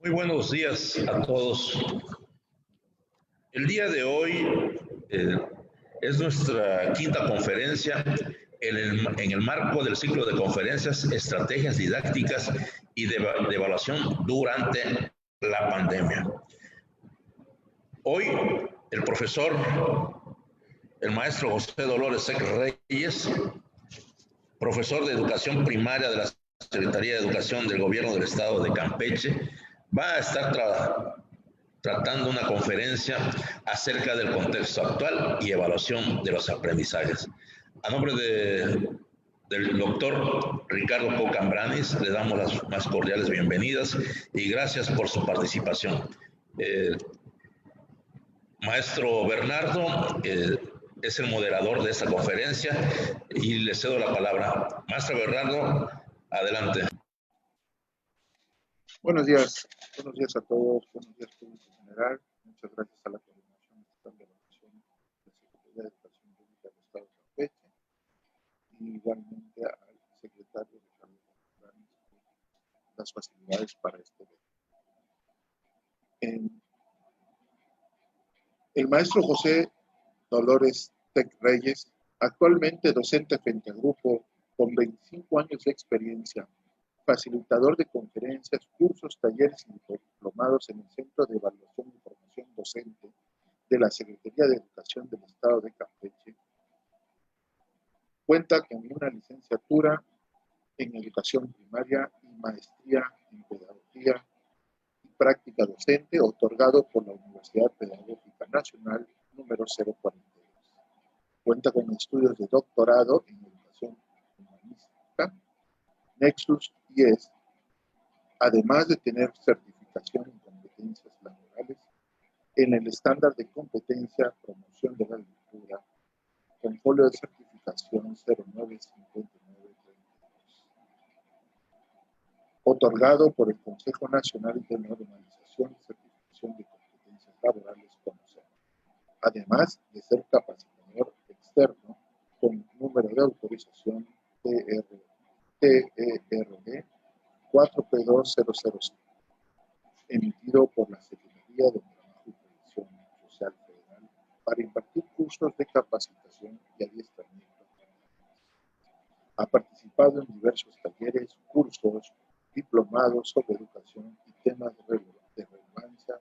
Muy buenos días a todos. El día de hoy es nuestra quinta conferencia en el marco del ciclo de conferencias, estrategias didácticas y de evaluación durante la pandemia. Hoy el profesor, el maestro José Dolores Sec Reyes, profesor de educación primaria de la Secretaría de Educación del Gobierno del Estado de Campeche, va a estar tratando una conferencia acerca del contexto actual y evaluación de los aprendizajes. A nombre del doctor Ricardo Cocambranis, le damos las más cordiales bienvenidas y gracias por su participación. Maestro Bernardo es el moderador de esta conferencia y le cedo la palabra. Maestro Bernardo, adelante. Buenos días a todos, buenos días público en general. Muchas gracias a la coordinación estatal de evaluación de la Secretaría de Educación Pública del Estado de Campeche y igualmente al secretario Ricardo Cocambranis por las facilidades para este evento. El maestro José Dolores Sec Reyes, actualmente docente frente al grupo con 25 años de experiencia, facilitador de conferencias, cursos, talleres y diplomados en el Centro de Evaluación y Formación Docente de la Secretaría de Educación del Estado de Campeche. Cuenta con una licenciatura en Educación Primaria y maestría en Pedagogía y Práctica Docente, otorgado por la Universidad Pedagógica Nacional número 042. Cuenta con estudios de doctorado en Educación Humanística, Nexus IES, además de tener certificación en competencias laborales en el estándar de competencia promoción de la lectura con folio de certificación 095932, otorgado por el Consejo Nacional de Normalización y Certificación de Competencias Laborales, CONOCER, además de ser capacitador externo con número de autorización TERD 4P2005, emitido por la Secretaría de Trabajo y Previsión Social Federal para impartir cursos de capacitación y adiestramiento. Ha participado en diversos talleres, cursos, diplomados sobre educación y temas de relevancia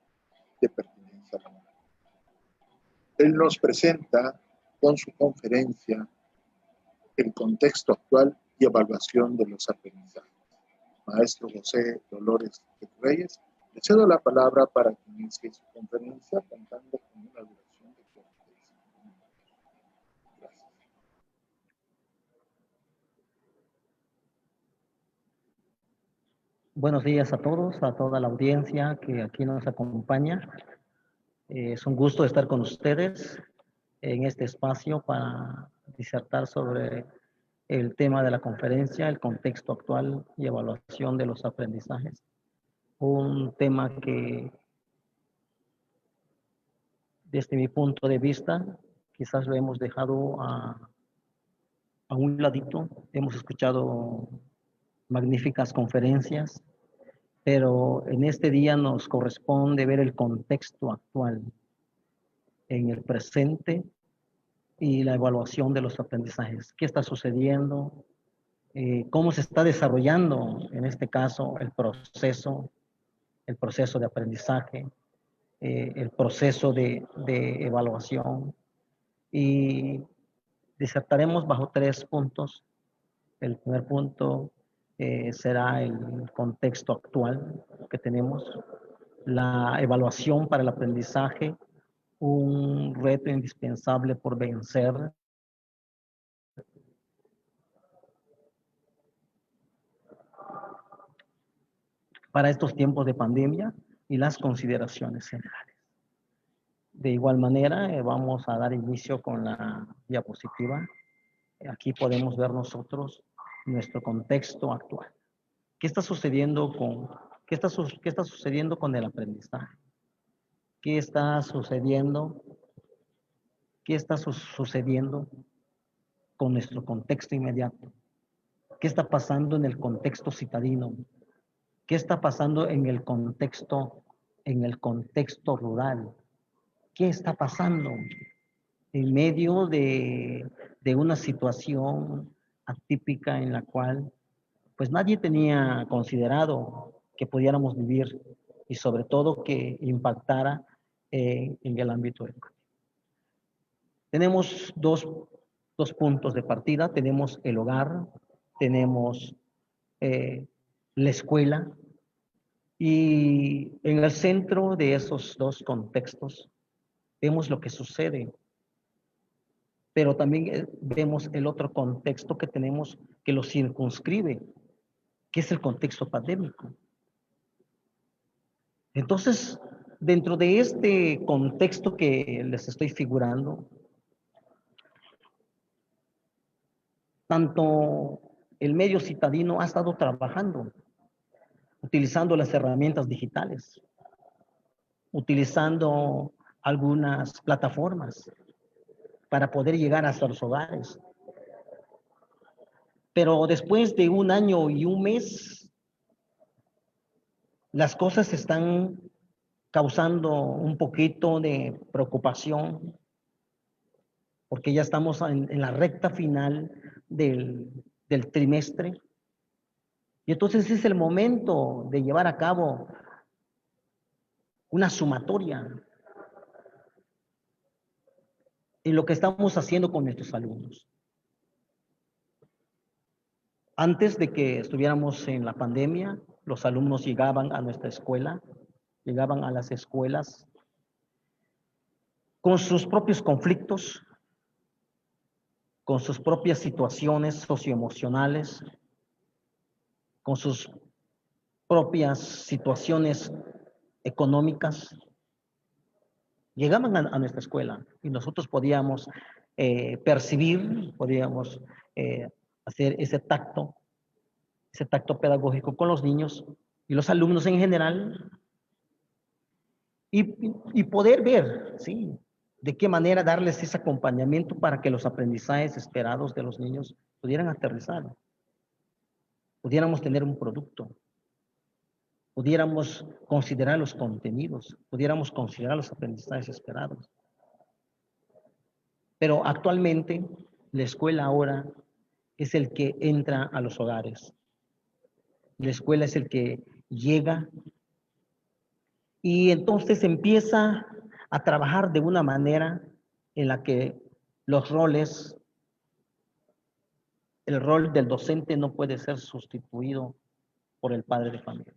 de pertinencia laboral. Él nos presenta con su conferencia el contexto actual y evaluación de los aprendizajes. Maestro José Dolores Sec Reyes, le cedo la palabra para que inicie su conferencia contando con una duración de 45 minutos. Gracias. Buenos días a todos, a toda la audiencia que aquí nos acompaña. Es un gusto estar con ustedes en este espacio para disertar sobre el tema de la conferencia, el contexto actual y evaluación de los aprendizajes. Un tema que, desde mi punto de vista, quizás lo hemos dejado a un ladito. Hemos escuchado magníficas conferencias, pero en este día nos corresponde ver el contexto actual en el presente y la evaluación de los aprendizajes. ¿Qué está sucediendo? ¿Cómo se está desarrollando, en este caso, el proceso de aprendizaje, el proceso de evaluación? Y disertaremos bajo 3 puntos. El primer punto será el contexto actual que tenemos, la evaluación para el aprendizaje, un reto indispensable por vencer para estos tiempos de pandemia, y las consideraciones generales. De igual manera, vamos a dar inicio con la diapositiva. Aquí podemos ver nosotros nuestro contexto actual. ¿Qué está sucediendo qué está sucediendo con el aprendizaje? ¿Qué está sucediendo con nuestro contexto inmediato? ¿Qué está pasando en el contexto citadino? ¿Qué está pasando en el contexto rural? ¿Qué está pasando en medio de una situación atípica en la cual pues nadie tenía considerado que pudiéramos vivir y sobre todo que impactara en el ámbito educativo? Tenemos dos puntos de partida. Tenemos el hogar, tenemos la escuela, y en el centro de esos dos contextos vemos lo que sucede, pero también vemos el otro contexto que tenemos que lo circunscribe, que es el contexto pandémico. Entonces, dentro de este contexto que les estoy figurando, tanto el medio citadino ha estado trabajando, utilizando las herramientas digitales, utilizando algunas plataformas para poder llegar hasta los hogares. Pero después de 1 año y 1 mes, las cosas están causando un poquito de preocupación, porque ya estamos en la recta final del trimestre. Y entonces es el momento de llevar a cabo una sumatoria en lo que estamos haciendo con nuestros alumnos. Antes de que estuviéramos en la pandemia, los alumnos llegaban a nuestra escuela, llegaban a las escuelas con sus propios conflictos, con sus propias situaciones socioemocionales, con sus propias situaciones económicas. Llegaban a nuestra escuela y nosotros podíamos percibir, podíamos hacer ese tacto pedagógico con los niños y los alumnos en general, y poder ver, ¿sí?, de qué manera darles ese acompañamiento para que los aprendizajes esperados de los niños pudieran aterrizar, pudiéramos tener un producto, pudiéramos considerar los contenidos, pudiéramos considerar los aprendizajes esperados. Pero actualmente la escuela ahora es el que entra a los hogares. La escuela es el que llega y entonces empieza a trabajar de una manera en la que los roles, el rol del docente no puede ser sustituido por el padre de familia.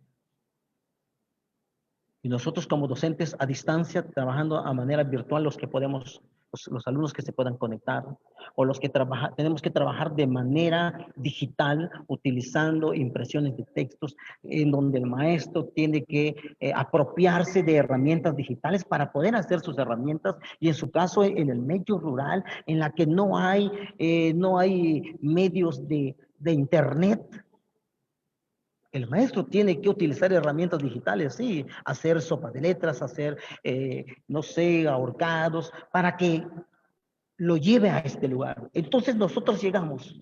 Y nosotros como docentes a distancia, trabajando a manera virtual, los que podemos, los alumnos que se puedan conectar, o los que tenemos que trabajar de manera digital, utilizando impresiones de textos, en donde el maestro tiene que apropiarse de herramientas digitales para poder hacer sus herramientas, y en su caso en el medio rural, en la que no hay medios de internet. El maestro tiene que utilizar herramientas digitales, sí, hacer sopa de letras, hacer, no sé, ahorcados, para que lo lleve a este lugar. Entonces nosotros llegamos.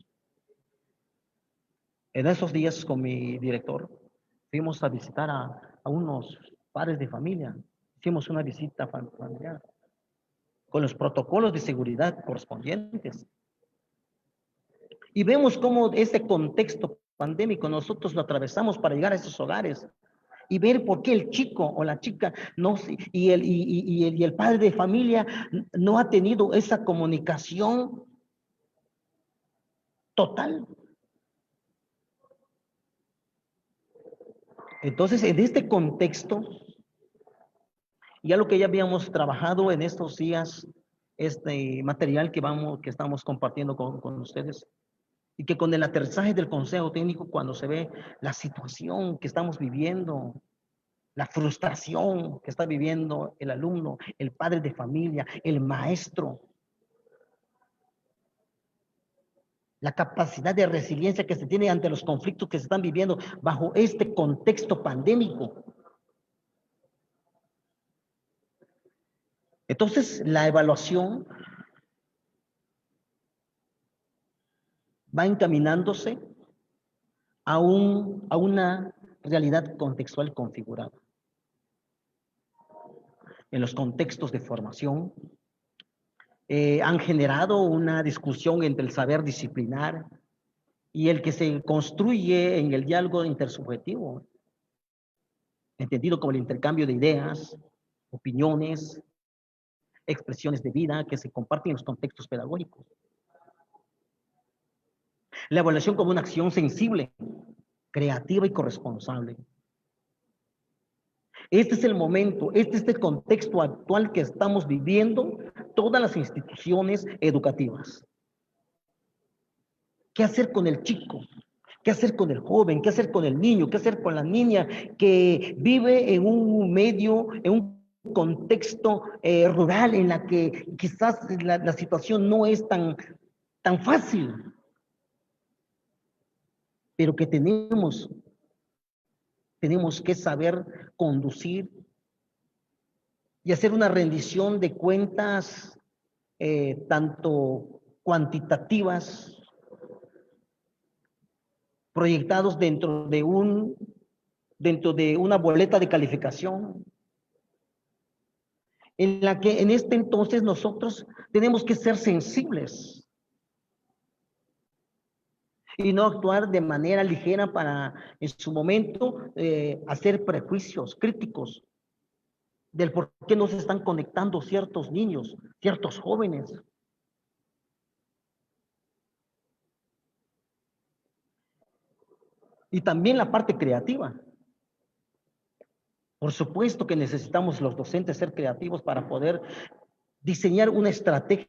En esos días con mi director, fuimos a visitar a unos padres de familia. Hicimos una visita familiar con los protocolos de seguridad correspondientes. Y vemos cómo ese contexto pandémico nosotros lo atravesamos para llegar a esos hogares y ver por qué el chico o la chica no, y el padre de familia no ha tenido esa comunicación total. Entonces, en este contexto, ya lo que ya habíamos trabajado en estos días, este material que estamos compartiendo con ustedes, y que con el aterrizaje del consejo técnico, cuando se ve la situación que estamos viviendo, la frustración que está viviendo el alumno, el padre de familia, el maestro, la capacidad de resiliencia que se tiene ante los conflictos que se están viviendo bajo este contexto pandémico. Entonces, la evaluación va encaminándose a una realidad contextual configurada. En los contextos de formación, han generado una discusión entre el saber disciplinar y el que se construye en el diálogo intersubjetivo, entendido como el intercambio de ideas, opiniones, expresiones de vida que se comparten en los contextos pedagógicos. La evaluación como una acción sensible, creativa y corresponsable. Este es el momento, este es el contexto actual que estamos viviendo todas las instituciones educativas. ¿Qué hacer con el chico? ¿Qué hacer con el joven? ¿Qué hacer con el niño? ¿Qué hacer con la niña que vive en un medio, en un contexto rural en la que quizás la situación no es tan fácil, pero que tenemos que saber conducir y hacer una rendición de cuentas tanto cuantitativas, proyectados dentro de una boleta de calificación, en la que en este entonces nosotros tenemos que ser sensibles y no actuar de manera ligera para en su momento hacer prejuicios críticos del por qué no se están conectando ciertos niños, ciertos jóvenes. Y también la parte creativa. Por supuesto que necesitamos los docentes ser creativos para poder diseñar una estrategia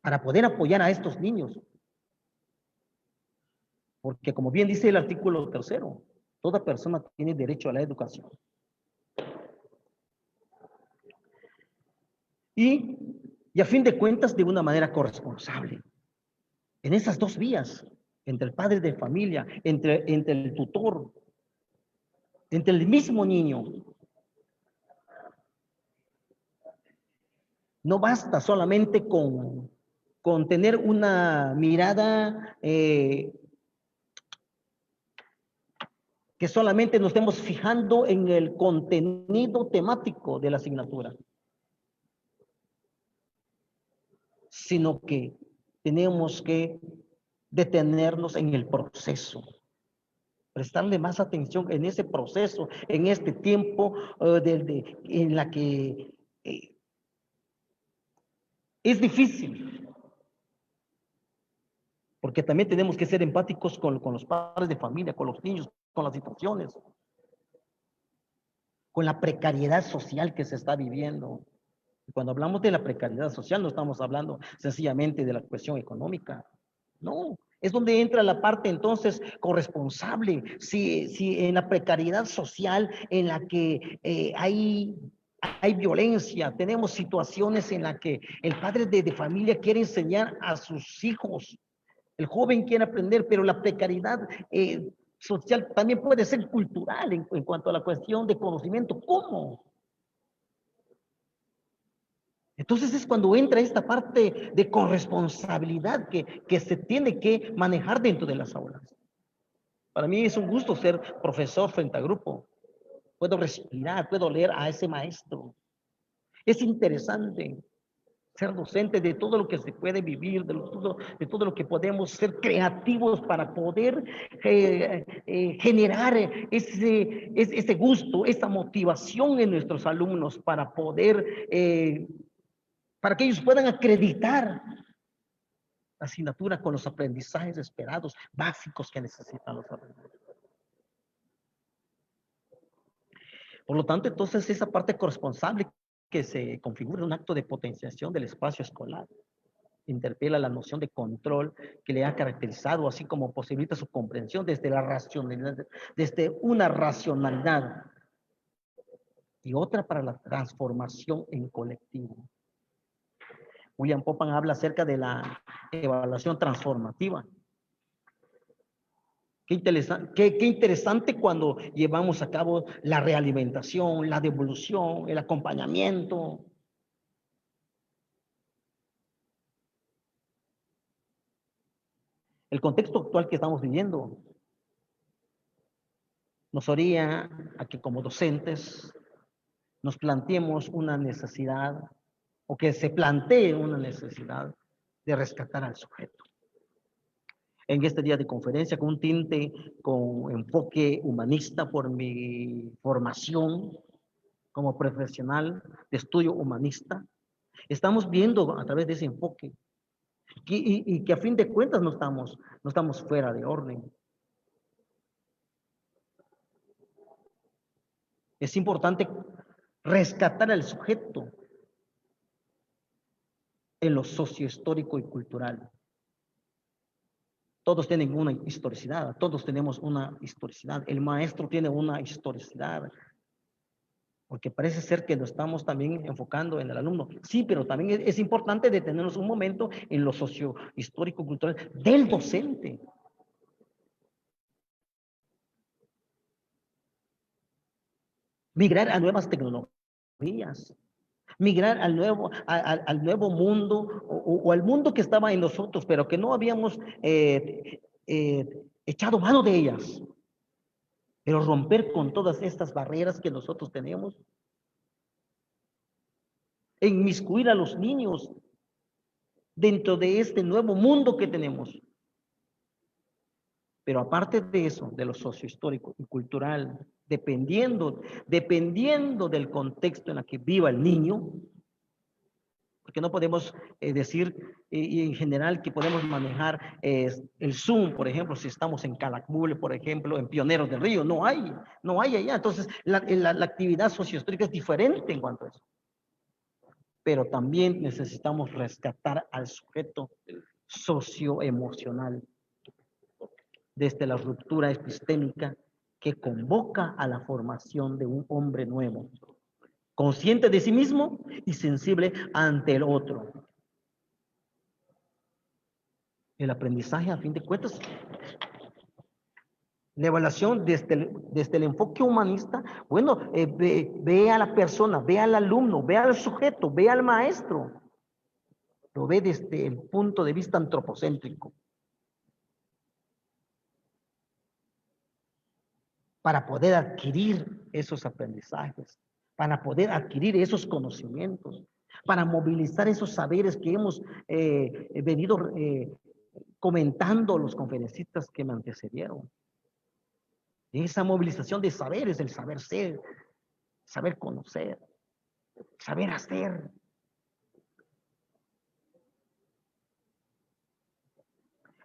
para poder apoyar a estos niños. Porque como bien dice el artículo 3º, toda persona tiene derecho a la educación. Y a fin de cuentas, de una manera corresponsable. En esas dos vías, entre el padre de familia, entre el tutor, entre el mismo niño. No basta solamente con tener una mirada que solamente nos estemos fijando en el contenido temático de la asignatura, sino que tenemos que detenernos en el proceso, prestarle más atención en ese proceso, en este tiempo en la que es difícil, porque también tenemos que ser empáticos con los padres de familia, con los niños, con las situaciones, con la precariedad social que se está viviendo. Cuando hablamos de la precariedad social, no estamos hablando sencillamente de la cuestión económica. No, es donde entra la parte entonces corresponsable. Si en la precariedad social en la que hay violencia, tenemos situaciones en las que el padre de familia quiere enseñar a sus hijos, el joven quiere aprender, pero la precariedad social también puede ser cultural en cuanto a la cuestión de conocimiento. ¿Cómo? Entonces es cuando entra esta parte de corresponsabilidad que se tiene que manejar dentro de las aulas. Para mí es un gusto ser profesor frente a grupo. Puedo respirar, puedo leer a ese maestro. Es interesante ser docente de todo lo que se puede vivir, de todo lo que podemos ser creativos para poder generar ese gusto, esa motivación en nuestros alumnos para poder para que ellos puedan acreditar la asignatura con los aprendizajes esperados, básicos que necesitan los alumnos. Por lo tanto, entonces, esa parte corresponsable que se configura un acto de potenciación del espacio escolar interpela la noción de control que le ha caracterizado, así como posibilita su comprensión desde la racionalidad, desde una racionalidad y otra para la transformación en colectivo. William Popan habla acerca de la evaluación transformativa. Qué interesante cuando llevamos a cabo la realimentación, la devolución, el acompañamiento. El contexto actual que estamos viviendo nos orilla a que como docentes nos planteemos una necesidad o que se plantee una necesidad de rescatar al sujeto. En este día de conferencia, con un tinte, con enfoque humanista por mi formación como profesional de estudio humanista, estamos viendo a través de ese enfoque y que a fin de cuentas no estamos fuera de orden. Es importante rescatar al sujeto en lo sociohistórico y cultural. Todos tienen una historicidad, todos tenemos una historicidad. El maestro tiene una historicidad, porque parece ser que lo estamos también enfocando en el alumno. Sí, pero también es importante detenernos un momento en lo sociohistórico cultural del docente. Migrar a nuevas tecnologías, migrar al nuevo mundo o al mundo que estaba en nosotros, pero que no habíamos echado mano de ellas. Pero romper con todas estas barreras que nosotros tenemos, inmiscuir a los niños dentro de este nuevo mundo que tenemos. Pero aparte de eso, de lo sociohistórico y cultural, dependiendo del contexto en el que viva el niño, porque no podemos decir en general que podemos manejar el Zoom, por ejemplo, si estamos en Calakmul, por ejemplo, en Pioneros del Río, no hay allá. Entonces, la actividad sociohistórica es diferente en cuanto a eso. Pero también necesitamos rescatar al sujeto socioemocional desde la ruptura epistémica que convoca a la formación de un hombre nuevo, consciente de sí mismo y sensible ante el otro. El aprendizaje, a fin de cuentas, la evaluación desde el enfoque humanista, bueno, ve a la persona, ve al alumno, ve al sujeto, ve al maestro. Lo ve desde el punto de vista antropocéntrico. Para poder adquirir esos aprendizajes, para poder adquirir esos conocimientos, para movilizar esos saberes que hemos venido comentando los conferencistas que me antecedieron. Esa movilización de saberes, el saber ser, saber conocer, saber hacer.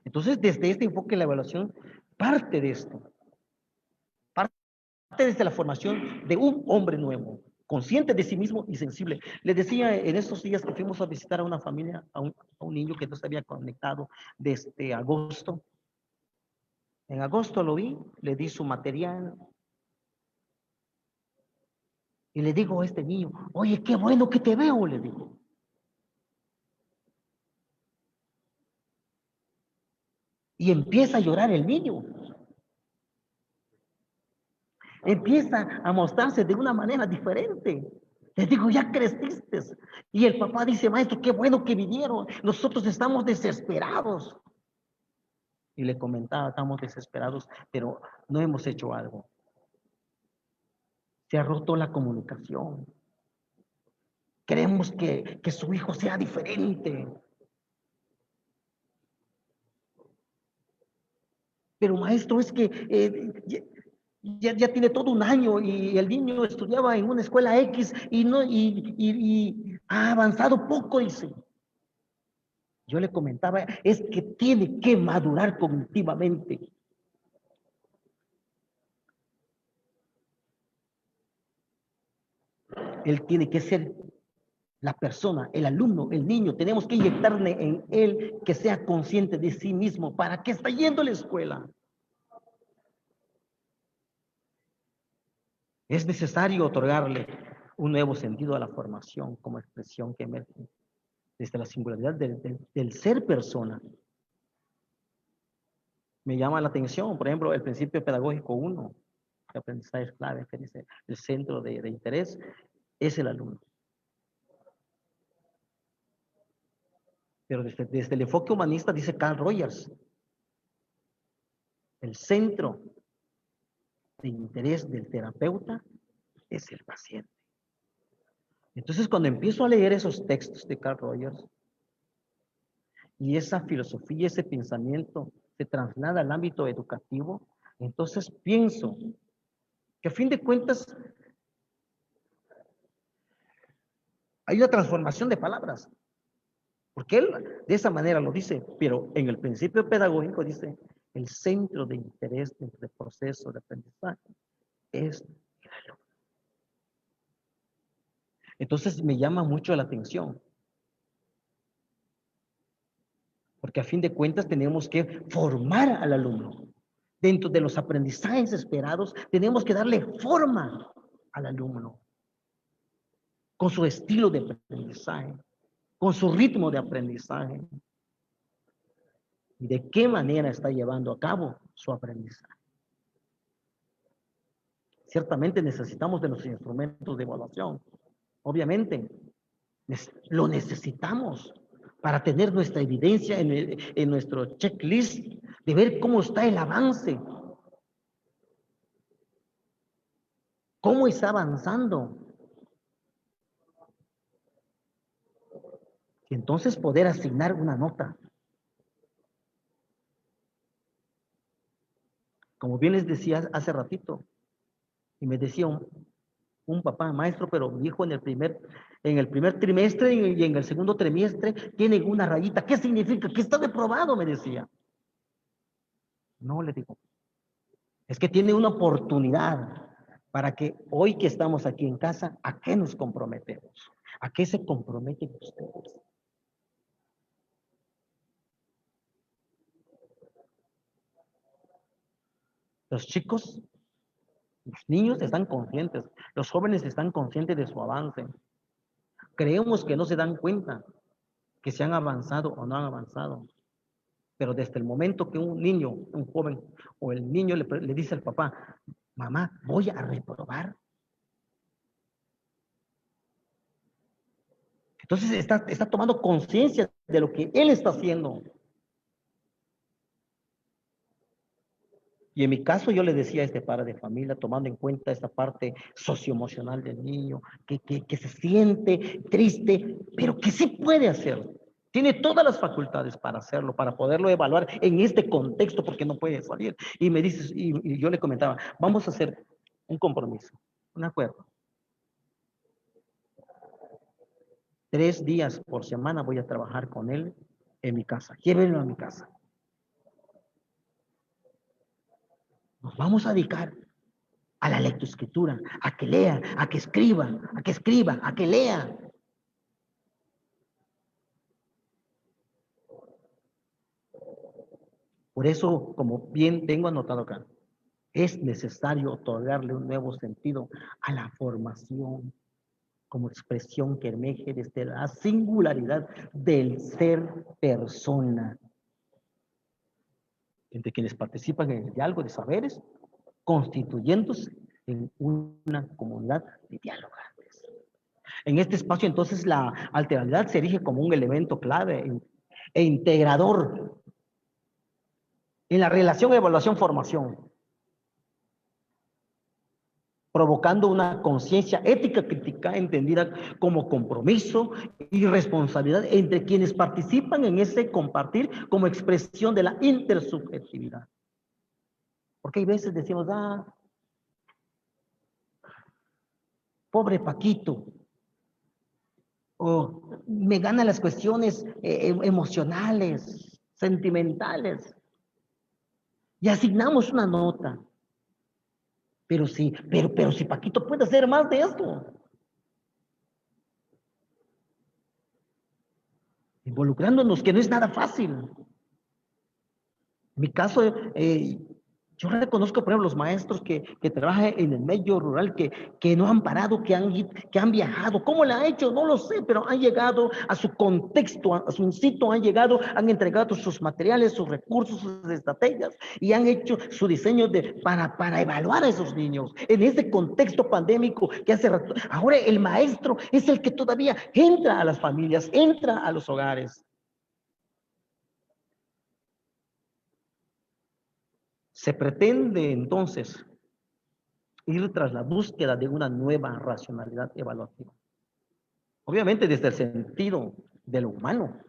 Entonces, desde este enfoque, la evaluación parte de esto. Parte desde la formación de un hombre nuevo, consciente de sí mismo y sensible. Les decía en estos días que fuimos a visitar a una familia, a un niño que no se había conectado desde agosto. En agosto lo vi, le di su material. Y le digo a este niño, oye, qué bueno que te veo, le digo. Y empieza a llorar el niño. Empieza a mostrarse de una manera diferente. Les digo, ya creciste. Y el papá dice, maestro, qué bueno que vinieron. Nosotros estamos desesperados. Y le comentaba, estamos desesperados, pero no hemos hecho algo. Se ha roto la comunicación. Queremos que su hijo sea diferente. Pero maestro, es que ya tiene todo un año y el niño estudiaba en una escuela X y ha avanzado poco, dice. Yo le comentaba, es que tiene que madurar cognitivamente. Él tiene que ser la persona, el alumno, el niño. Tenemos que inyectarle en él que sea consciente de sí mismo. ¿Para qué está yendo a la escuela? Es necesario otorgarle un nuevo sentido a la formación como expresión que emerge desde la singularidad del ser persona. Me llama la atención, por ejemplo, el principio pedagógico 1, el aprendizaje es clave, que dice el centro de interés es el alumno. Pero desde el enfoque humanista dice Carl Rogers, el centro de interés del terapeuta es el paciente. Entonces, cuando empiezo a leer esos textos de Carl Rogers y esa filosofía, ese pensamiento se traslada al ámbito educativo, entonces pienso que a fin de cuentas hay una transformación de palabras, porque él de esa manera lo dice, pero en el principio pedagógico dice, el centro de interés del proceso de aprendizaje es el alumno. Entonces me llama mucho la atención, porque a fin de cuentas tenemos que formar al alumno. Dentro de los aprendizajes esperados, tenemos que darle forma al alumno, con su estilo de aprendizaje, con su ritmo de aprendizaje, y de qué manera está llevando a cabo su aprendizaje. Ciertamente necesitamos de los instrumentos de evaluación, obviamente, lo necesitamos para tener nuestra evidencia en nuestro checklist de ver cómo está el avance, cómo está avanzando. Y entonces poder asignar una nota. Como bien les decía hace ratito, y me decía un papá, maestro, pero mi hijo en el primer trimestre y en el segundo trimestre tiene una rayita. ¿Qué significa? Que está reprobado, me decía. No, le digo, es que tiene una oportunidad para que hoy que estamos aquí en casa, ¿a qué nos comprometemos? ¿A qué se comprometen ustedes? Los chicos, los niños están conscientes, los jóvenes están conscientes de su avance. Creemos que no se dan cuenta que se han avanzado o no han avanzado. Pero desde el momento que un niño, un joven o el niño le dice al papá, mamá, voy a reprobar. Entonces está tomando conciencia de lo que él está haciendo. Y en mi caso yo le decía a este padre de familia, tomando en cuenta esta parte socioemocional del niño, que se siente triste, pero que sí puede hacer. Tiene todas las facultades para hacerlo, para poderlo evaluar en este contexto, porque no puede salir. Y me dices, y yo le comentaba, vamos a hacer un compromiso, un acuerdo. 3 días por semana voy a trabajar con él en mi casa. Llévenlo a mi casa. Nos vamos a dedicar a la lectoescritura, a que lea, a que escriba, a que lea. Por eso, como bien tengo anotado acá, es necesario otorgarle un nuevo sentido a la formación como expresión que emerge desde la singularidad del ser persona, entre quienes participan en el diálogo de saberes, constituyéndose en una comunidad de dialogantes. En este espacio, entonces, la alteridad se erige como un elemento clave e integrador en la relación evaluación-formación, provocando una conciencia ética crítica entendida como compromiso y responsabilidad entre quienes participan en ese compartir como expresión de la intersubjetividad. Porque hay veces decimos, pobre Paquito, o me ganan las cuestiones emocionales, sentimentales, y asignamos una nota. Pero si Paquito puede hacer más de esto. Involucrándonos, que no es nada fácil. En mi caso, yo reconozco, por ejemplo, los maestros que trabajan en el medio rural, que no han parado, que han viajado. ¿Cómo lo han hecho? No lo sé, pero han llegado a su contexto, a su sitio, han entregado sus materiales, sus recursos, sus estrategias, y han hecho su diseño para evaluar a esos niños en este contexto pandémico que hace rato. Ahora el maestro es el que todavía entra a las familias, entra a los hogares. Se pretende entonces ir tras la búsqueda de una nueva racionalidad evaluativa. Obviamente desde el sentido de lo humano.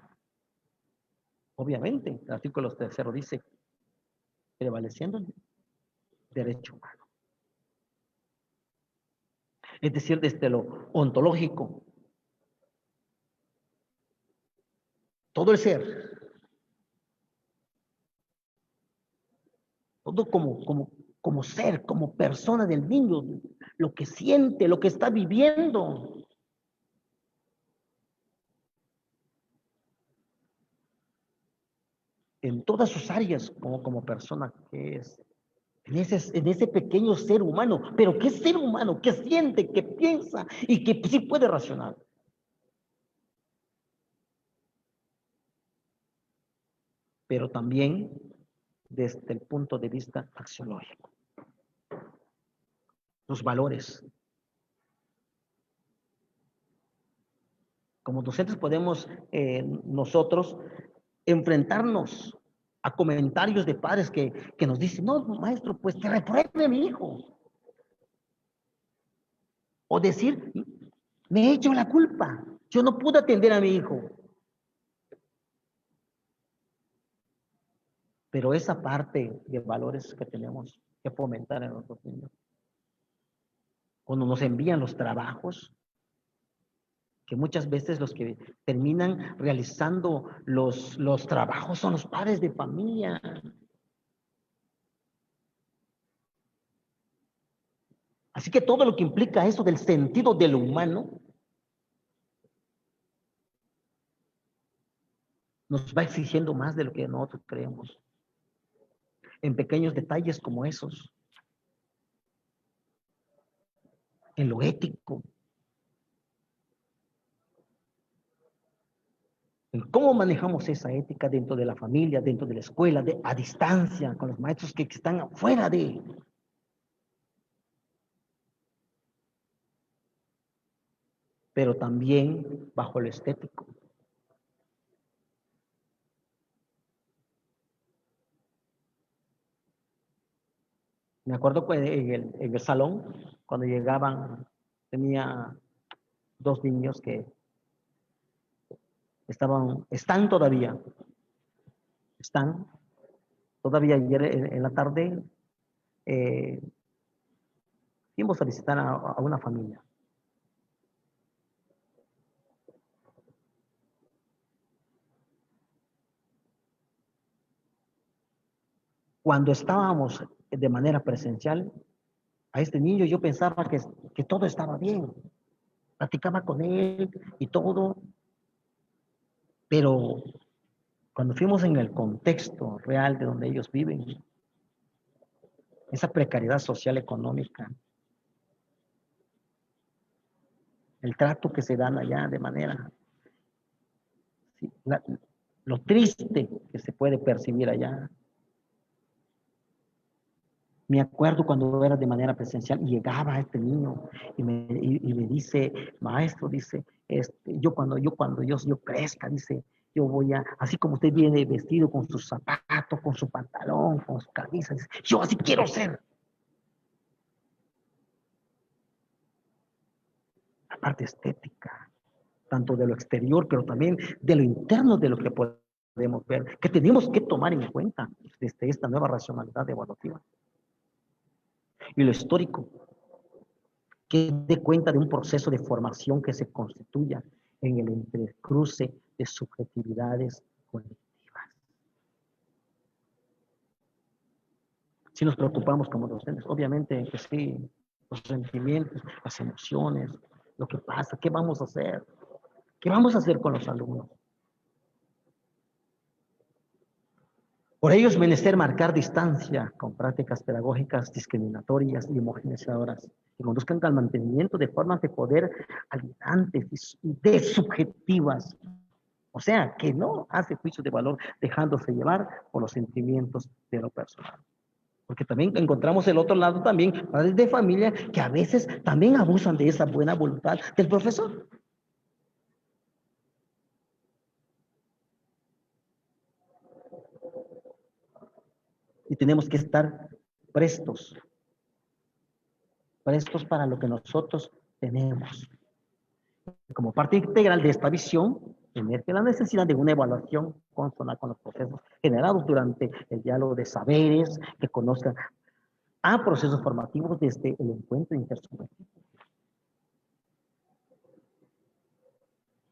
Obviamente, el artículo 3 dice, prevaleciendo el derecho humano. Es decir, desde lo ontológico. Todo el ser. Todo como ser, como persona del niño, lo que siente, lo que está viviendo. En todas sus áreas, como persona que es. En ese pequeño ser humano. Pero ¿qué ser humano? ¿Qué siente? ¿Qué piensa? Y que sí puede razonar. Pero también desde el punto de vista axiológico. Los valores. Como docentes podemos nosotros enfrentarnos a comentarios de padres que nos dicen, no, maestro, pues que repruebe mi hijo. O decir, me he hecho la culpa, yo no pude atender a mi hijo. Pero esa parte de valores que tenemos que fomentar en nuestros niños. Cuando nos envían los trabajos, que muchas veces los que terminan realizando los trabajos son los padres de familia. Así que todo lo que implica eso del sentido de lo humano nos va exigiendo más de lo que nosotros creemos. En pequeños detalles como esos. En lo ético. En cómo manejamos esa ética dentro de la familia, dentro de la escuela, a distancia, con los maestros que están afuera de. Pero también bajo lo estético. Me acuerdo que en el salón, cuando llegaban, tenía 2 niños que están todavía ayer en la tarde, fuimos a visitar a una familia. Cuando estábamos de manera presencial, a este niño yo pensaba que todo estaba bien. Platicaba con él y todo, pero cuando fuimos en el contexto real de donde ellos viven, esa precariedad social económica, el trato que se dan allá de manera, sí, lo triste que se puede percibir allá. Me acuerdo cuando era de manera presencial y llegaba este niño y me dice, maestro, dice, yo cuando yo crezca, dice, yo voy así como usted viene vestido con sus zapatos, con su pantalón, con su camisa, dice, yo así quiero ser. La parte estética, tanto de lo exterior, pero también de lo interno de lo que podemos ver, que tenemos que tomar en cuenta desde esta nueva racionalidad evaluativa. Y lo histórico, que dé cuenta de un proceso de formación que se constituya en el entrecruce de subjetividades colectivas. Si nos preocupamos como docentes, obviamente que sí, los sentimientos, las emociones, lo que pasa, ¿qué vamos a hacer? ¿Qué vamos a hacer con los alumnos? Por ello es menester marcar distancia con prácticas pedagógicas discriminatorias y homogeneizadoras que conduzcan al mantenimiento de formas de poder alienantes y desubjetivas. O sea, que no hace juicio de valor dejándose llevar por los sentimientos de lo personal. Porque también encontramos el otro lado también, padres de familia que a veces también abusan de esa buena voluntad del profesor. Y tenemos que estar prestos prestos para lo que nosotros tenemos. Como parte integral de esta visión, emerge la necesidad de una evaluación consona con los procesos generados durante el diálogo de saberes, que conozcan a procesos formativos desde el encuentro intersubjetivo.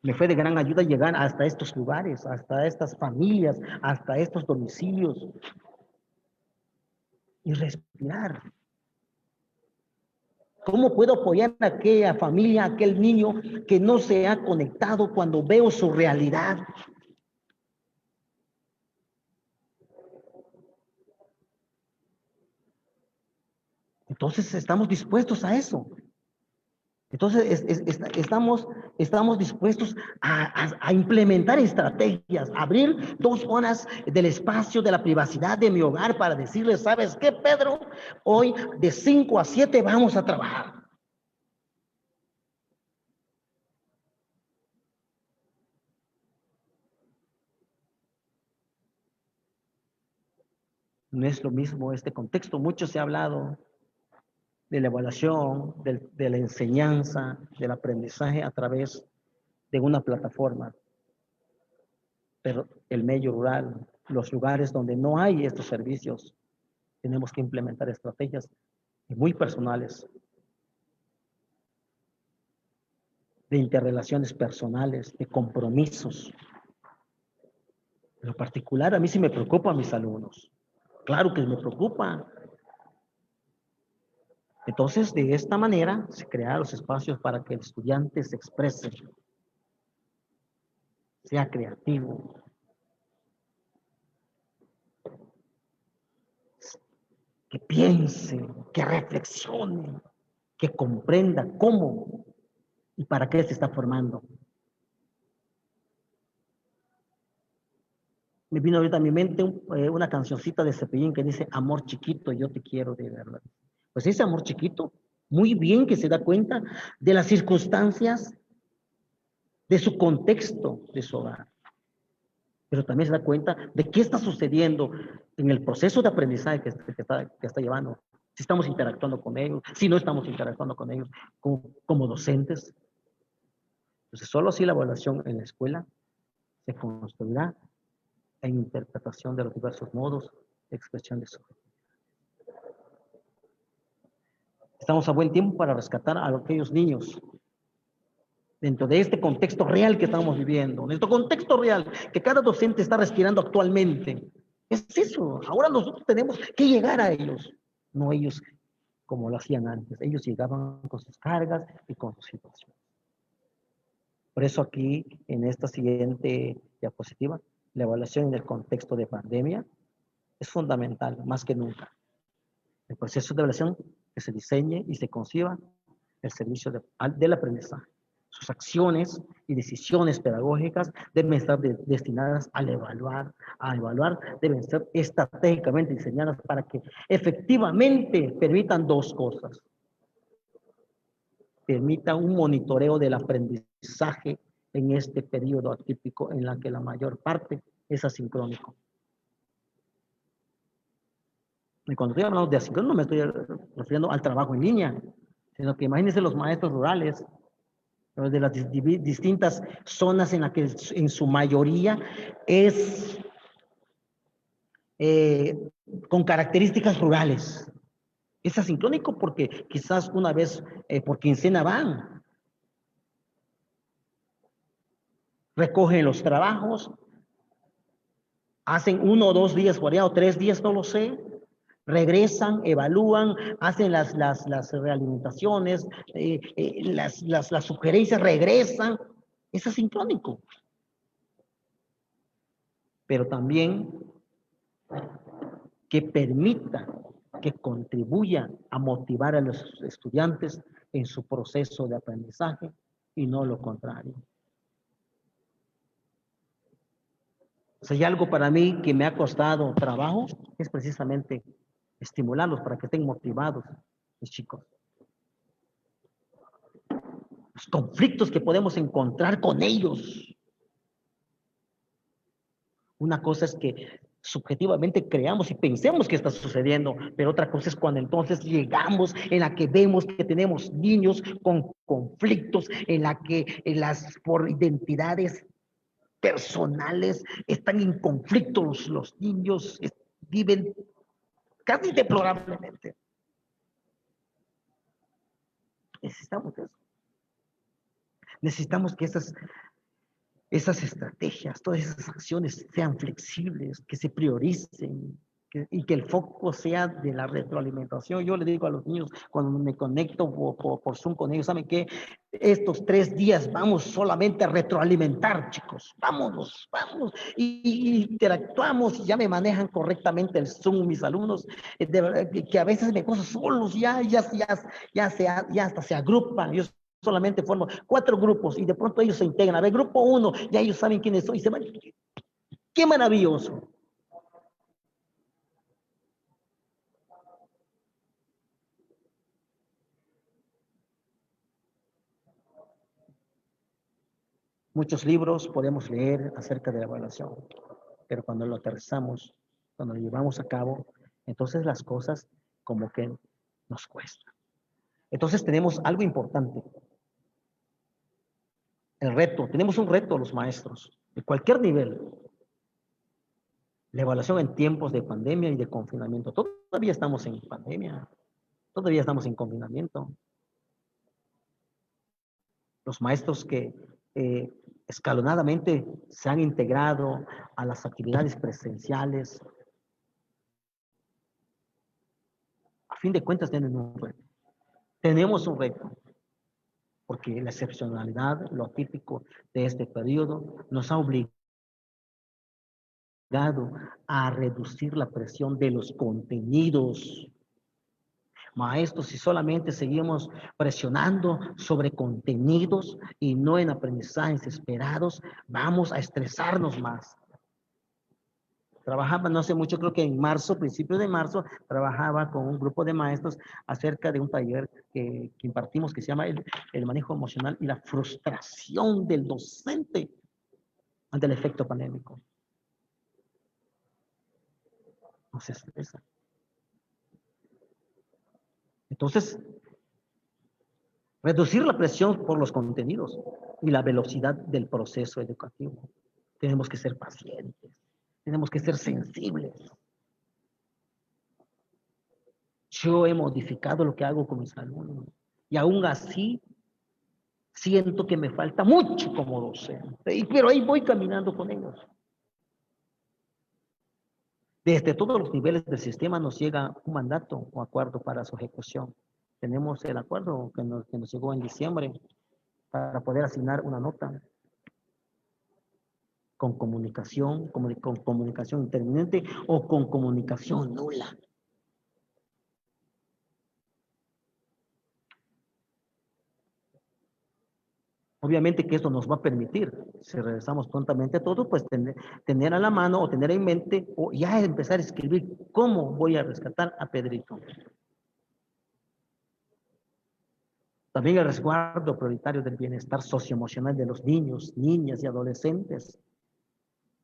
Me fue de gran ayuda llegar hasta estos lugares, hasta estas familias, hasta estos domicilios y respirar. ¿Cómo puedo apoyar a aquella familia, a aquel niño que no se ha conectado cuando veo su realidad? Entonces, estamos dispuestos a eso. Entonces, estamos dispuestos a implementar estrategias, abrir 2 horas del espacio de la privacidad de mi hogar para decirle, ¿sabes qué, Pedro? Hoy de 5 a 7 vamos a trabajar. No es lo mismo este contexto. Mucho se ha hablado de la evaluación, de la enseñanza, del aprendizaje a través de una plataforma. Pero el medio rural, los lugares donde no hay estos servicios, tenemos que implementar estrategias muy personales, de interrelaciones personales, de compromisos. En lo particular, a mí sí me preocupan mis alumnos. Claro que me preocupa. Entonces, de esta manera, se crean los espacios para que el estudiante se exprese, sea creativo, que piense, que reflexione, que comprenda cómo y para qué se está formando. Me vino ahorita a mi mente una cancioncita de Cepillín que dice, amor chiquito, yo te quiero de verdad. Pues ese amor chiquito, muy bien que se da cuenta de las circunstancias, de su contexto, de su hogar. Pero también se da cuenta de qué está sucediendo en el proceso de aprendizaje que está llevando. Si estamos interactuando con ellos, si no estamos interactuando con ellos como docentes. Entonces, solo así la evaluación en la escuela se construirá en interpretación de los diversos modos de expresión de su. Estamos a buen tiempo para rescatar a aquellos niños dentro de este contexto real que estamos viviendo, nuestro contexto real que cada docente está respirando actualmente. Es eso, ahora nosotros tenemos que llegar a ellos, no ellos como lo hacían antes. Ellos llegaban con sus cargas y con sus situaciones. Por eso aquí, en esta siguiente diapositiva, la evaluación en el contexto de pandemia es fundamental, más que nunca. El proceso de evaluación que se diseñe y se conciba el servicio del aprendizaje. Sus acciones y decisiones pedagógicas deben estar destinadas a evaluar, deben ser estratégicamente diseñadas para que efectivamente permitan 2 cosas. Permitan un monitoreo del aprendizaje en este periodo atípico en la que la mayor parte es asincrónico. Y cuando estoy hablando de asincrónico no me estoy refiriendo al trabajo en línea, sino que imagínense los maestros rurales, de las distintas zonas en las que en su mayoría es con características rurales. Es asincrónico porque quizás una vez por quincena van, recogen los trabajos, hacen 1 o 2 días por allá o 3 días, no lo sé, regresan, evalúan, hacen las realimentaciones, las sugerencias, regresan. Es asincrónico. Pero también que permita, que contribuya a motivar a los estudiantes en su proceso de aprendizaje y no lo contrario. O sea, hay algo para mí que me ha costado trabajo, es precisamente estimularlos para que estén motivados, mis chicos. Los conflictos que podemos encontrar con ellos. Una cosa es que subjetivamente creamos y pensemos que está sucediendo, pero otra cosa es cuando entonces llegamos en la que vemos que tenemos niños con conflictos, en la que las por identidades personales están en conflicto, los niños viven casi deplorablemente. Necesitamos eso. Necesitamos que esas estrategias, todas esas acciones sean flexibles, que se prioricen y que el foco sea de la retroalimentación. Yo le digo a los niños cuando me conecto por Zoom con ellos, ¿saben qué? Estos 3 días vamos solamente a retroalimentar, chicos. Vámonos. Y interactuamos y ya me manejan correctamente el Zoom mis alumnos, de verdad, que a veces me cosas solos, ya hasta se agrupan. Yo solamente formo 4 grupos y de pronto ellos se integran. A ver, grupo 1, ya ellos saben quiénes son y se van. ¡Qué maravilloso! Muchos libros podemos leer acerca de la evaluación, pero cuando lo aterrizamos, cuando lo llevamos a cabo, entonces las cosas como que nos cuestan. Entonces tenemos algo importante. El reto, tenemos un reto los maestros, de cualquier nivel. La evaluación en tiempos de pandemia y de confinamiento. Todavía estamos en pandemia, todavía estamos en confinamiento. Los maestros que escalonadamente se han integrado a las actividades presenciales, a fin de cuentas tienen un reto. Tenemos un reto, porque la excepcionalidad, lo atípico de este periodo, nos ha obligado a reducir la presión de los contenidos. Maestros, si solamente seguimos presionando sobre contenidos y no en aprendizajes esperados, vamos a estresarnos más. Trabajaba no hace mucho, creo que en marzo, principios de marzo, trabajaba con un grupo de maestros acerca de un taller que impartimos que se llama el manejo emocional y la frustración del docente ante el efecto pandémico. No se estresa. Entonces, reducir la presión por los contenidos y la velocidad del proceso educativo. Tenemos que ser pacientes, tenemos que ser sensibles. Yo he modificado lo que hago con mis alumnos y aún así siento que me falta mucho como docente, pero ahí voy caminando con ellos. Desde todos los niveles del sistema nos llega un mandato o acuerdo para su ejecución. Tenemos el acuerdo que nos llegó en diciembre para poder asignar una nota con comunicación interminente o con comunicación nula. Obviamente que esto nos va a permitir, si regresamos prontamente a todo, pues tener a la mano o tener en mente o ya empezar a escribir cómo voy a rescatar a Pedrito. También el resguardo prioritario del bienestar socioemocional de los niños, niñas y adolescentes,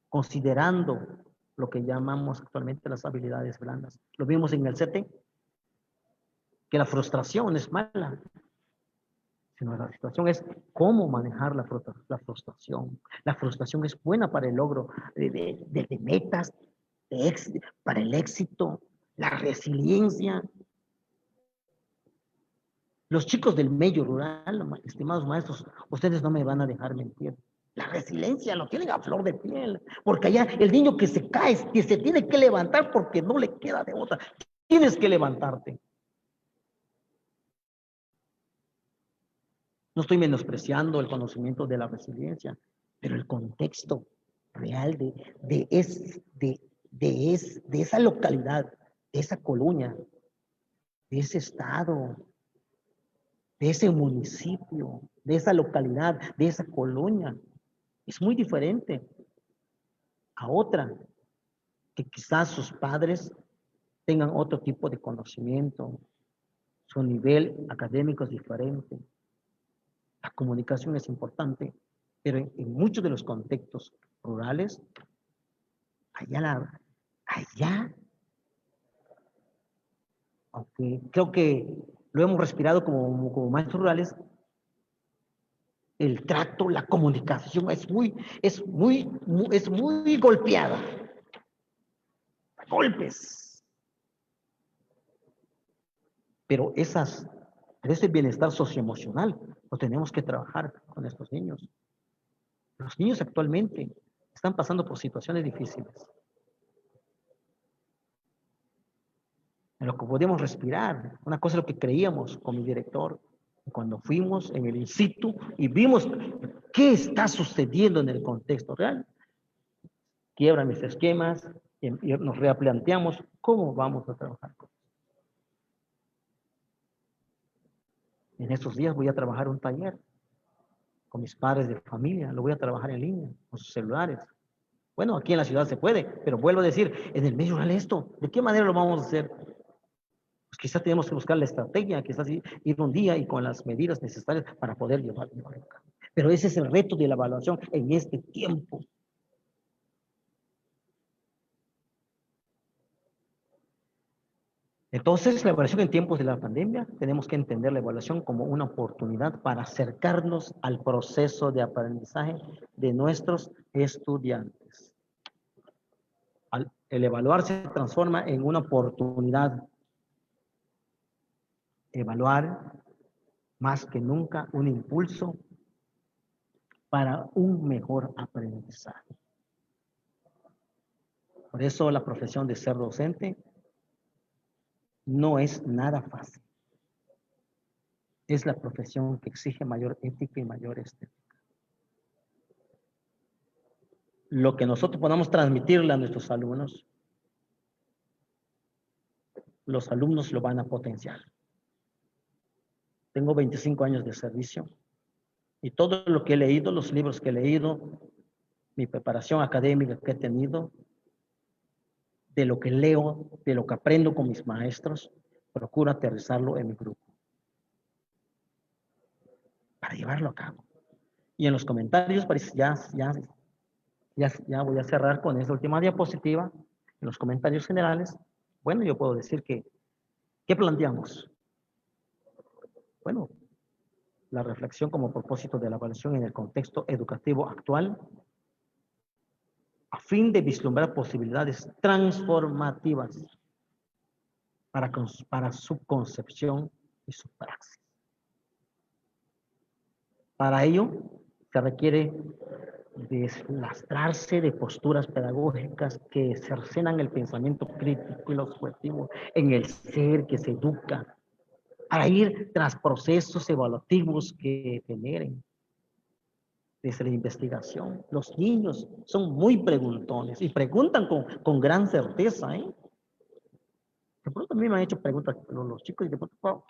considerando lo que llamamos actualmente las habilidades blandas. Lo vimos en el CT, que la frustración es mala, sino la situación es cómo manejar la frustración. La frustración es buena para el logro de metas, para el éxito, la resiliencia. Los chicos del medio rural, estimados maestros, ustedes no me van a dejar mentir. La resiliencia lo tienen a flor de piel, porque allá el niño que se cae, que se tiene que levantar porque no le queda de otra. Tienes que levantarte. No estoy menospreciando el conocimiento de la resiliencia, pero el contexto real de esa localidad, de esa colonia, de ese estado, de ese municipio, de esa localidad, de esa colonia, es muy diferente a otra que quizás sus padres tengan otro tipo de conocimiento, su nivel académico es diferente. La comunicación es importante, pero en muchos de los contextos rurales, allá allá, aunque creo que lo hemos respirado como maestros rurales, el trato, la comunicación es muy golpeada. Golpes. Pero ese bienestar socioemocional lo tenemos que trabajar con estos niños. Los niños actualmente están pasando por situaciones difíciles. En lo que podemos respirar. Una cosa es lo que creíamos con mi director. Cuando fuimos en el in situ y vimos qué está sucediendo en el contexto real, quiebran mis esquemas y nos replanteamos cómo vamos a trabajar. En estos días voy a trabajar un taller con mis padres de familia, lo voy a trabajar en línea, con sus celulares. Bueno, aquí en la ciudad se puede, pero vuelvo a decir, en el medio rural esto, ¿de qué manera lo vamos a hacer? Pues quizás tenemos que buscar la estrategia, quizás ir un día y con las medidas necesarias para poder llevarlo a cabo. Pero ese es el reto de la evaluación en este tiempo. Entonces, la evaluación en tiempos de la pandemia, tenemos que entender la evaluación como una oportunidad para acercarnos al proceso de aprendizaje de nuestros estudiantes. El evaluar se transforma en una oportunidad. Evaluar, más que nunca, un impulso para un mejor aprendizaje. Por eso la profesión de ser docente no es nada fácil. Es la profesión que exige mayor ética y mayor estética. Lo que nosotros podamos transmitirle a nuestros alumnos, los alumnos lo van a potenciar. Tengo 25 años de servicio y todo lo que he leído, los libros que he leído, mi preparación académica que he tenido, de lo que leo, de lo que aprendo con mis maestros, procuro aterrizarlo en mi grupo para llevarlo a cabo. Y en los comentarios, ya voy a cerrar con esta última diapositiva. En los comentarios generales, bueno, yo puedo decir que, ¿qué planteamos? Bueno, la reflexión como propósito de la evaluación en el contexto educativo actual, a fin de vislumbrar posibilidades transformativas para su concepción y su praxis. Para ello, se requiere deslastrarse de posturas pedagógicas que cercenan el pensamiento crítico y lo subjetivo en el ser que se educa, para ir tras procesos evaluativos que generen desde la investigación. Los niños son muy preguntones y preguntan con gran certeza, ¿eh? De pronto a mí me han hecho preguntas los chicos y de pronto, wow.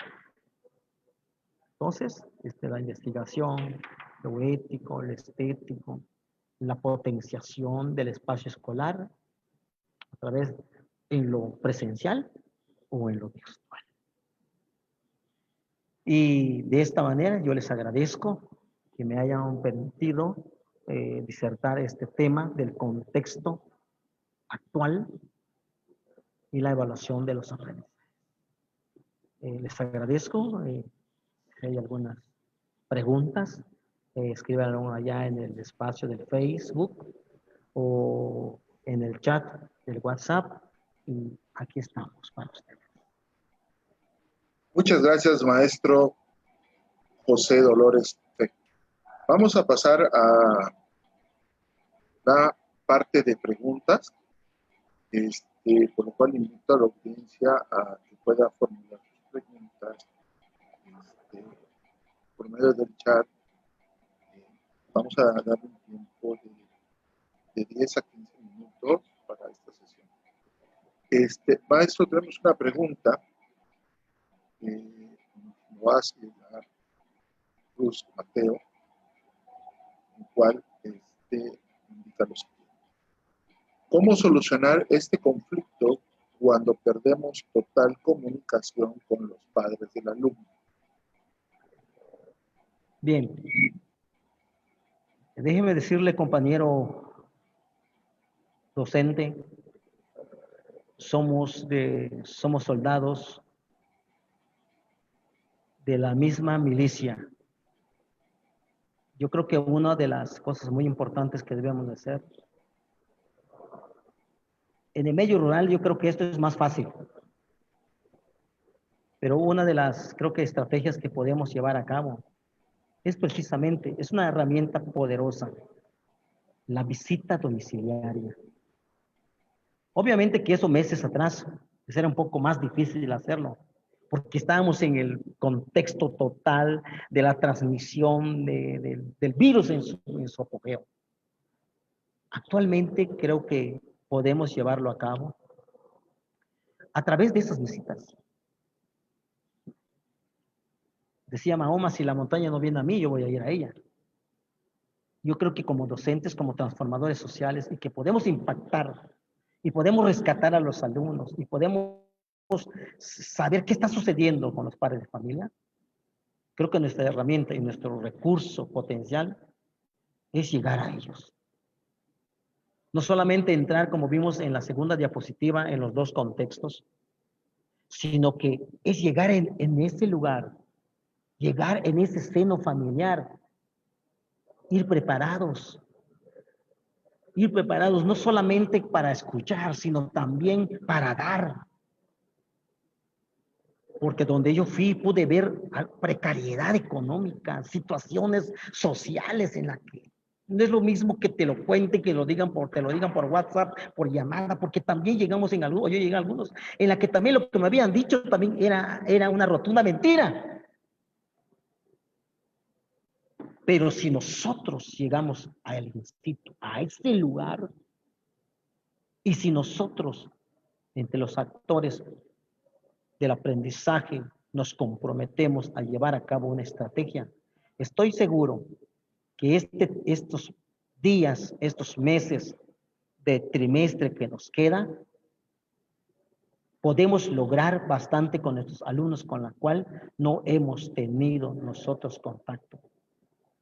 Entonces, la investigación, lo ético, lo estético, la potenciación del espacio escolar a través en lo presencial o en lo virtual. Y de esta manera yo les agradezco que me hayan permitido disertar este tema del contexto actual y la evaluación de los aprendizajes. Les agradezco. Si hay algunas preguntas, escríbanlo allá en el espacio del Facebook o en el chat del WhatsApp y aquí estamos para ustedes. Muchas gracias, maestro José Dolores. Vamos a pasar a la parte de preguntas, por lo cual invito a la audiencia a que pueda formular sus preguntas por medio del chat. Vamos a dar un tiempo de 10 a 15 minutos para esta sesión. Maestro, tenemos una pregunta que nos hace la Cruz Mateo, en cual indica lo siguiente. ¿Cómo solucionar este conflicto cuando perdemos total comunicación con los padres del alumno? Bien. Déjeme decirle, compañero docente, somos soldados de la misma milicia. Yo creo que una de las cosas muy importantes que debemos de hacer, en el medio rural yo creo que esto es más fácil, pero una de las, creo que estrategias que podemos llevar a cabo es precisamente, es una herramienta poderosa, la visita domiciliaria. Obviamente que eso meses atrás pues era un poco más difícil hacerlo, porque estábamos en el contexto total de la transmisión del virus en su apogeo. Actualmente creo que podemos llevarlo a cabo a través de esas visitas. Decía Mahoma, si la montaña no viene a mí, yo voy a ir a ella. Yo creo que como docentes, como transformadores sociales, y que podemos impactar, y podemos rescatar a los alumnos, y podemos saber qué está sucediendo con los padres de familia, creo que nuestra herramienta y nuestro recurso potencial es llegar a ellos. No solamente entrar, como vimos en la segunda diapositiva, en los dos contextos, sino que es llegar en ese lugar, llegar en ese seno familiar, ir preparados no solamente para escuchar, sino también para dar. Porque donde yo fui pude ver precariedad económica, situaciones sociales en las que no es lo mismo que te lo cuenten, que te lo digan por WhatsApp, por llamada, porque también llegamos en algunos, yo llegué a algunos, en la que también lo que me habían dicho también era una rotunda mentira. Pero si nosotros llegamos al instituto, a ese lugar, y si nosotros, entre los actores del aprendizaje, nos comprometemos a llevar a cabo una estrategia, estoy seguro que estos días, estos meses de trimestre que nos queda, podemos lograr bastante con nuestros alumnos con la cual no hemos tenido nosotros contacto.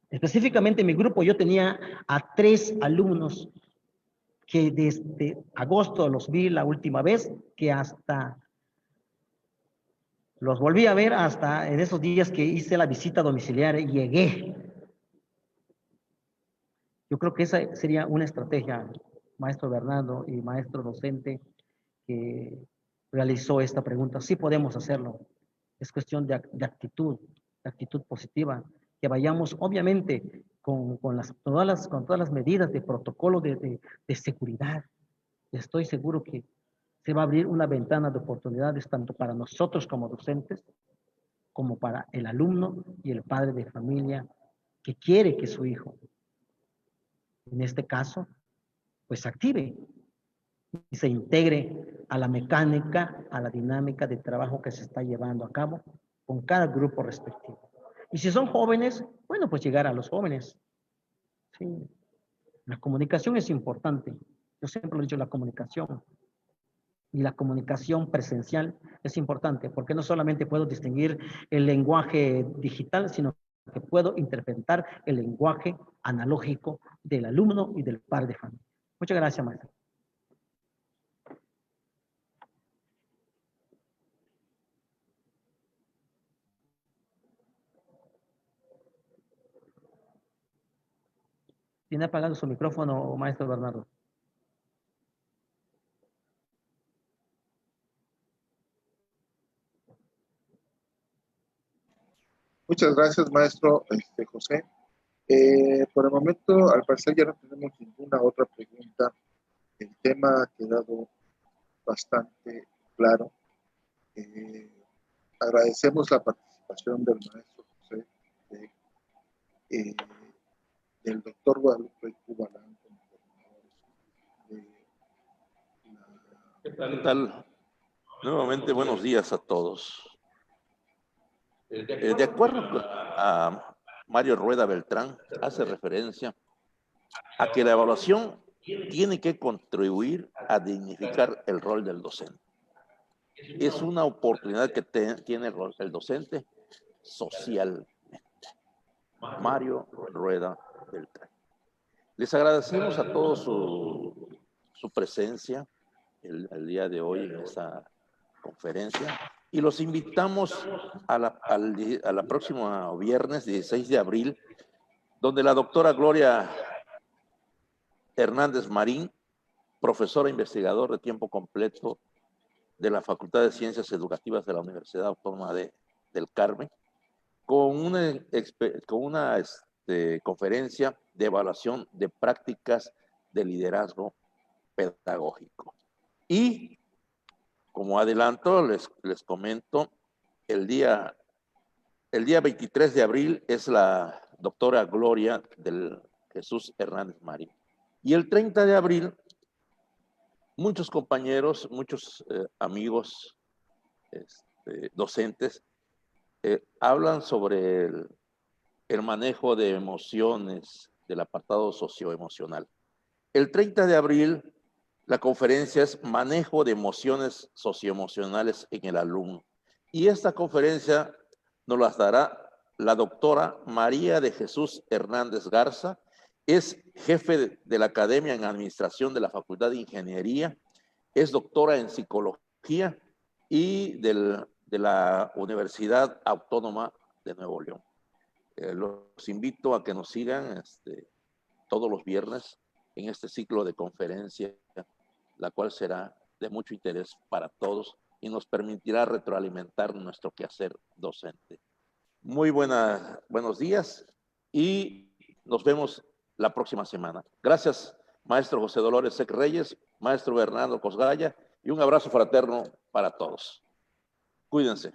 Específicamente en mi grupo yo tenía a 3 alumnos que desde agosto los vi la última vez, que hasta los volví a ver hasta en esos días que hice la visita domiciliaria, llegué. Yo creo que esa sería una estrategia, maestro Bernardo y maestro docente, que realizó esta pregunta. Sí podemos hacerlo. Es cuestión de actitud positiva, que vayamos obviamente con todas las medidas de protocolo de seguridad. Estoy seguro que se va a abrir una ventana de oportunidades tanto para nosotros como docentes, como para el alumno y el padre de familia que quiere que su hijo, en este caso, pues active y se integre a la mecánica, a la dinámica de trabajo que se está llevando a cabo con cada grupo respectivo. Y si son jóvenes, bueno, pues llegar a los jóvenes. Sí. La comunicación es importante. Yo siempre lo he dicho, la comunicación. Y la comunicación presencial es importante, porque no solamente puedo distinguir el lenguaje digital, sino que puedo interpretar el lenguaje analógico del alumno y del padre de familia. Muchas gracias, maestro. ¿Tiene apagado su micrófono, maestro Bernardo? Muchas gracias, maestro José. Por el momento, al parecer ya no tenemos ninguna otra pregunta. El tema ha quedado bastante claro. Agradecemos la participación del maestro José, del doctor Guadalupe Cubalán, ¿Qué tal? Nuevamente, buenos días a todos. De acuerdo a Mario Rueda Beltrán, hace referencia a que la evaluación tiene que contribuir a dignificar el rol del docente. Es una oportunidad que tiene el docente socialmente. Mario Rueda Beltrán. Les agradecemos a todos su presencia, el día de hoy en esta conferencia. Y los invitamos a la próxima viernes 16 de abril, donde la doctora Gloria Hernández Marín, profesora investigador de tiempo completo de la Facultad de Ciencias Educativas de la Universidad Autónoma del Carmen, con una conferencia de evaluación de prácticas de liderazgo pedagógico. Y como adelanto, les comento, el día 23 de abril es la doctora Gloria del Jesús Hernández Marín. Y el 30 de abril, muchos compañeros, muchos amigos docentes hablan sobre el manejo de emociones del apartado socioemocional. El 30 de abril, la conferencia es Manejo de emociones socioemocionales en el alumno. Y esta conferencia nos la dará la doctora María de Jesús Hernández Garza. Es jefe de la Academia en Administración de la Facultad de Ingeniería, es doctora en Psicología y de la Universidad Autónoma de Nuevo León. Los invito a que nos sigan todos los viernes en este ciclo de conferencia, la cual será de mucho interés para todos y nos permitirá retroalimentar nuestro quehacer docente. Muy buenos días y nos vemos la próxima semana. Gracias, maestro José Dolores Sec Reyes, maestro Bernardo Cosgaya, y un abrazo fraterno para todos. Cuídense.